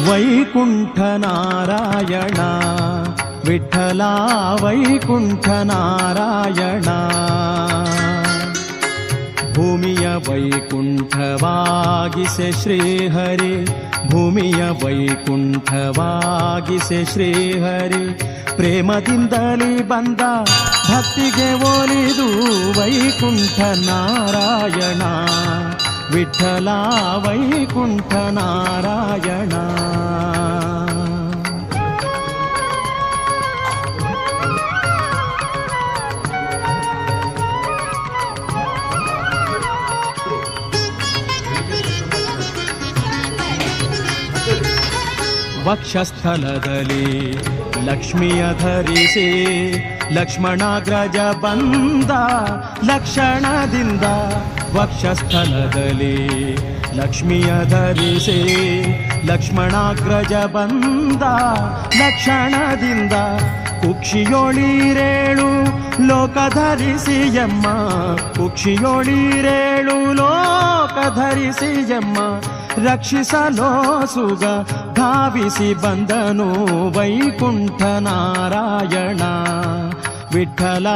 ವೈಕುಂಠ ನಾರಾಯಣ ವಿಠಲ ವೈಕುಂಠ ನಾರಾಯಣ. ಭೂಮಿಯ ವೈಕುಂಠವಾಗಿಸೆ ಶ್ರೀಹರಿ, ಭೂಮಿಯ ವೈಕುಂಠವಾಗಿಸೆ ಶ್ರೀಹರಿ. ಪ್ರೇಮದಿಂದಲೇ ಬಂದ ಭಕ್ತಿಗೆ ಒಲಿದು ವೈಕುಂಠ ನಾರಾಯಣ ವಿಠಲ ವೈಕುಂಠ ನಾರಾಯಣ. ವಕ್ಷಸ್ಥಲದಲ್ಲಿ ಲಕ್ಷ್ಮಿಯ ಧರಿಸಿ ಲಕ್ಷ್ಮಣಾಗ್ರಜ ಬಂದ ಲಕ್ಷಣದಿಂದ. ವಕ್ಷಸ್ಥಲದಲ್ಲಿ ಲಕ್ಷ್ಮಿಯ ಧರಿಸಿ ಲಕ್ಷ್ಮಣಾಗ್ರಜ ಬಂದ ಲಕ್ಷಣದಿಂದ. ಕುಕ್ಷಿಯೊಳಿರೇಳು ಲೋಕ ಧರಿಸಿಯಮ್ಮ, ಕುಕ್ಷಿಯೊಳಿರೇಳು ಲೋಕ ಧರಿಸಿಯಮ್ಮ. ರಕ್ಷಿಸಲೋ ಸುಗ ಧಾವಿಸಿ ಬಂದನು ವೈಕುಂಠ ನಾರಾಯಣ ವಿಠಲ.